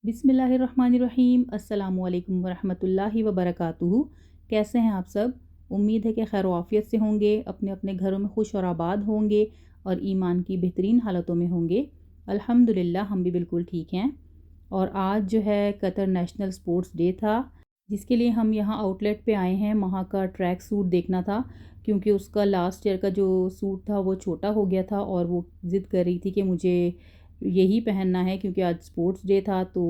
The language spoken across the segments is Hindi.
बिस्मिल्लाहिर्रहमानिर्रहीम। अस्सलामुअलैकुम वरहमतुल्लाहि वबरकातुहू। कैसे हैं आप सब? उम्मीद है कि खैर आफियत से होंगे, अपने अपने घरों में खुश और आबाद होंगे और ईमान की बेहतरीन हालतों में होंगे। अल्हम्दुलिल्लाह हम भी बिल्कुल ठीक हैं। और आज जो है कतर नेशनल स्पोर्ट्स डे था, जिसके लिए हम यहाँ आउटलेट पे आए हैं। वहाँ का ट्रैक सूट देखना था क्योंकि उसका लास्ट ईयर का जो सूट था वो छोटा हो गया था और वो ज़िद कर रही थी कि मुझे यही पहनना है क्योंकि आज स्पोर्ट्स डे था। तो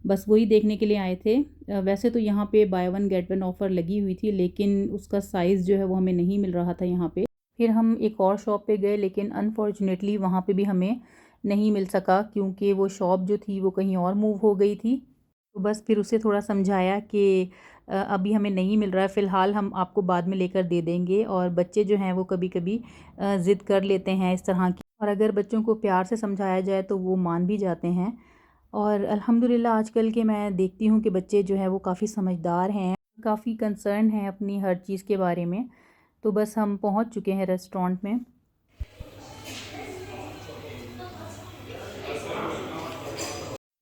बस वही देखने के लिए आए थे। वैसे तो यहाँ पे by one get one offer लगी हुई थी, लेकिन उसका साइज़ जो है वो हमें नहीं मिल रहा था यहाँ पे। फिर हम एक और शॉप पे गए, लेकिन अनफॉर्चुनेटली वहाँ पे भी हमें नहीं मिल सका क्योंकि वो शॉप जो थी वो कहीं और मूव हो गई थी। तो बस फिर उसे थोड़ा समझाया कि अभी हमें नहीं मिल रहा है, फ़िलहाल हम आपको बाद में लेकर दे देंगे। और बच्चे जो हैं वो कभी कभी ज़िद कर लेते हैं इस तरह की, और अगर बच्चों को प्यार से समझाया जाए तो वो मान भी जाते हैं। और अल्हम्दुलिल्लाह आजकल के मैं देखती हूँ कि बच्चे जो हैं वो काफ़ी समझदार हैं, काफ़ी कंसर्न हैं अपनी हर चीज़ के बारे में। तो बस हम पहुँच चुके हैं रेस्टोरेंट में।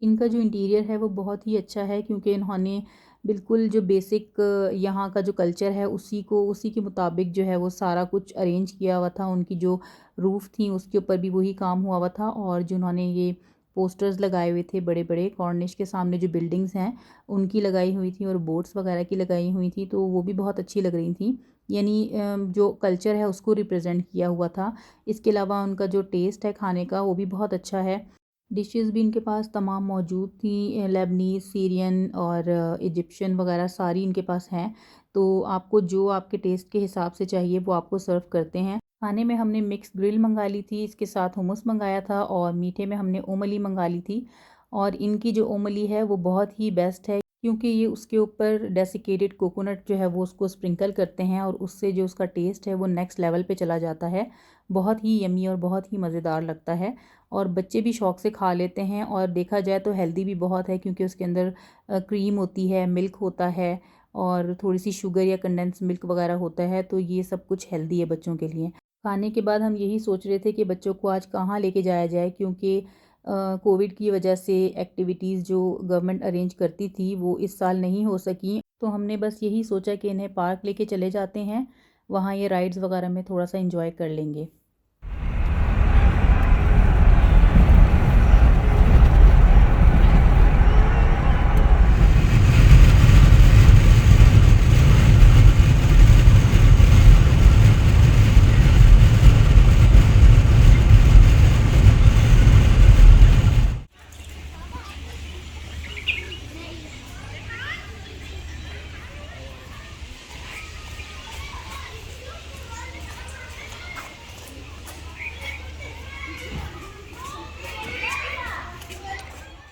इनका जो इंटीरियर है वो बहुत ही अच्छा है क्योंकि इन्होंने बिल्कुल जो बेसिक यहाँ का जो कल्चर है उसी के मुताबिक जो है वो सारा कुछ अरेंज किया हुआ था। उनकी जो रूफ़ थी उसके ऊपर भी वही काम हुआ हुआ था, और जो उन्होंने ये पोस्टर्स लगाए हुए थे बड़े बड़े कॉर्निश के सामने जो बिल्डिंग्स हैं उनकी लगाई हुई थी और बोट्स वगैरह की लगाई हुई थी, तो वो भी बहुत अच्छी लग रही थी। यानी जो कल्चर है उसको रिप्रेजेंट किया हुआ था। इसके अलावा उनका जो टेस्ट है खाने का वो भी बहुत अच्छा है। डिशेस भी इनके पास तमाम मौजूद थी, लेबनीज़, सीरियन और इजिप्शियन वगैरह सारी इनके पास हैं। तो आपको जो आपके टेस्ट के हिसाब से चाहिए वो आपको सर्व करते हैं। खाने में हमने मिक्स ग्रिल मंगा ली थी, इसके साथ हुमस मंगाया था, और मीठे में हमने ओमली मंगा ली थी। और इनकी जो ओमली है वो बहुत ही बेस्ट है क्योंकि ये उसके ऊपर डेसिकेटेड कोकोनट जो है वो उसको स्प्रिंकल करते हैं और उससे जो उसका टेस्ट है वो नेक्स्ट लेवल पे चला जाता है। बहुत ही यमी और बहुत ही मज़ेदार लगता है, और बच्चे भी शौक़ से खा लेते हैं। और देखा जाए तो हेल्दी भी बहुत है क्योंकि उसके अंदर क्रीम होती है, मिल्क होता है और थोड़ी सी शुगर या कंडेंस मिल्क वगैरह होता है, तो ये सब कुछ हेल्दी है बच्चों के लिए। खाने के बाद हम यही सोच रहे थे कि बच्चों को आज कहाँ लेके जाया जाए क्योंकि कोविड की वजह से एक्टिविटीज़ जो गवर्नमेंट अरेंज करती थी वो इस साल नहीं हो सकी। तो हमने बस यही सोचा कि इन्हें पार्क लेके चले जाते हैं, वहाँ ये राइड्स वगैरह में थोड़ा सा इंजॉय कर लेंगे।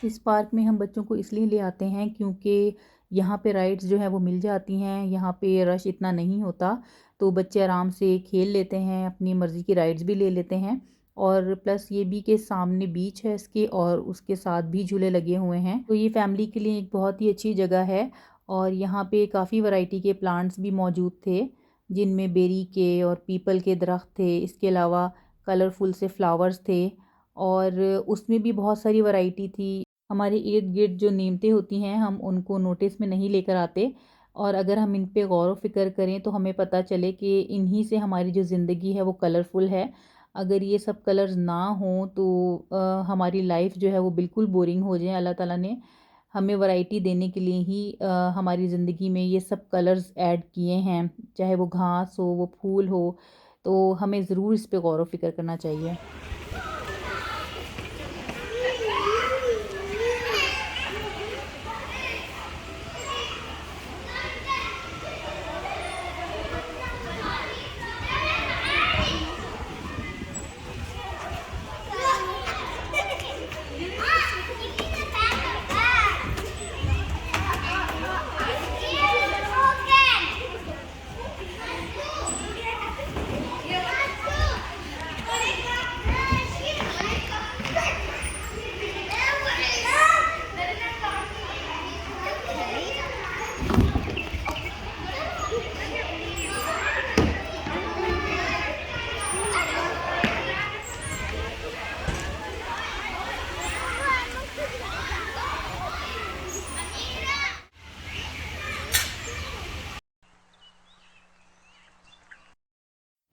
इस पार्क में हम बच्चों को इसलिए ले आते हैं क्योंकि यहाँ पे राइड्स जो है वो मिल जाती हैं, यहाँ पे रश इतना नहीं होता, तो बच्चे आराम से खेल लेते हैं, अपनी मर्ज़ी की राइड्स भी ले लेते हैं। और प्लस ये भी कि सामने बीच है इसके और उसके साथ भी झूले लगे हुए हैं, तो ये फैमिली के लिए एक बहुत ही अच्छी जगह है। और यहाँ पे काफ़ी वैरायटी के प्लांट्स भी मौजूद थे जिनमें बेरी के और पीपल के दरख्त थे, इसके अलावा कलरफुल से फ्लावर्स थे, और उसमें भी बहुत सारी वैरायटी थी। हमारे इर्द गिर्द जो नीमतें होती हैं हम उनको नोटिस में नहीं लेकर आते, और अगर हम इन पे गौर व फ़िक्र करें तो हमें पता चले कि इन्हीं से हमारी जो ज़िंदगी है वो कलरफुल है। अगर ये सब कलर्स ना हों तो हमारी लाइफ जो है वो बिल्कुल बोरिंग हो जाए। अल्लाह ताला ने हमें वैरायटी देने के लिए ही हमारी ज़िंदगी में ये सब कलर्स ऐड किए हैं, चाहे वो घास हो, वो फूल हो, तो हमें ज़रूर इस पे गौर व फ़िक्र करना चाहिए।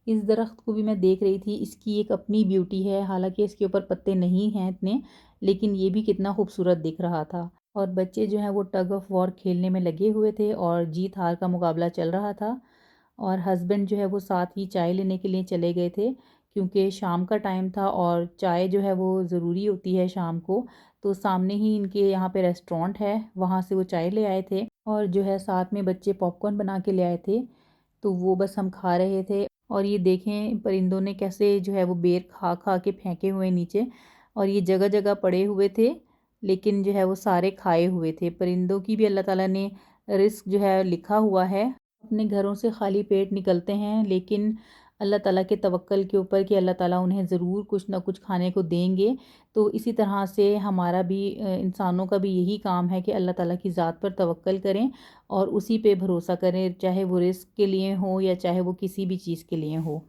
इस दरख्त को भी मैं देख रही थी, इसकी एक अपनी ब्यूटी है, हालांकि इसके ऊपर पत्ते नहीं हैं इतने, लेकिन ये भी कितना खूबसूरत दिख रहा था। और बच्चे जो हैं वो टग ऑफ वॉर खेलने में लगे हुए थे और जीत हार का मुकाबला चल रहा था। और हस्बैंड जो है वो साथ ही चाय लेने के लिए चले गए थे, क्योंकि शाम का टाइम था और चाय जो है वो ज़रूरी होती है शाम को। तो सामने ही इनके यहाँ पे रेस्टोरेंट है, वहाँ से वो चाय ले आए थे और जो है साथ में बच्चे पॉपकॉर्न बना के ले आए थे। तो वो बस हम खा रहे थे और ये देखें परिंदों ने कैसे जो है वो बेर खा खा के फेंके हुए नीचे, और ये जगह जगह पड़े हुए थे, लेकिन जो है वो सारे खाए हुए थे। परिंदों की भी अल्लाह ताला ने रिस्क जो है लिखा हुआ है। अपने घरों से खाली पेट निकलते हैं, लेकिन अल्लाह ताला के तवक्कल के ऊपर कि अल्लाह ताला उन्हें ज़रूर कुछ ना कुछ खाने को देंगे। तो इसी तरह से हमारा भी इंसानों का भी यही काम है कि अल्लाह ताला की ज़ात पर तवक्कल करें और उसी पे भरोसा करें, चाहे वो रिस्क के लिए हो या चाहे वो किसी भी चीज़ के लिए हो।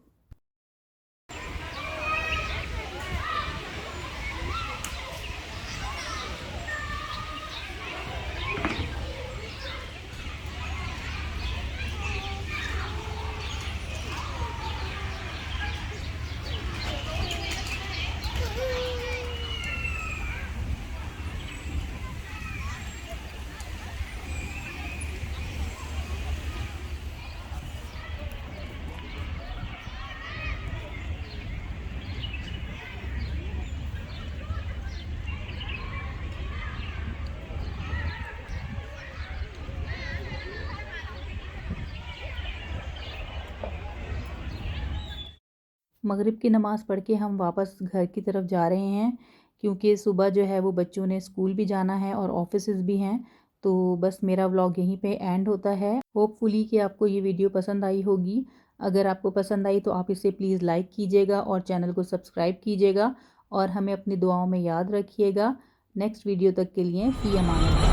मगरिब की नमाज़ पढ़ के हम वापस घर की तरफ जा रहे हैं, क्योंकि सुबह जो है वो बच्चों ने स्कूल भी जाना है और ऑफिसेज़ भी हैं। तो बस मेरा व्लॉग यहीं पे एंड होता है। होपफुली कि आपको ये वीडियो पसंद आई होगी। अगर आपको पसंद आई तो आप इसे प्लीज़ लाइक कीजिएगा और चैनल को सब्सक्राइब कीजिएगा और हमें अपनी दुआओं में याद रखिएगा। नेक्स्ट वीडियो तक के लिए फ़ी अमान अल्लाह।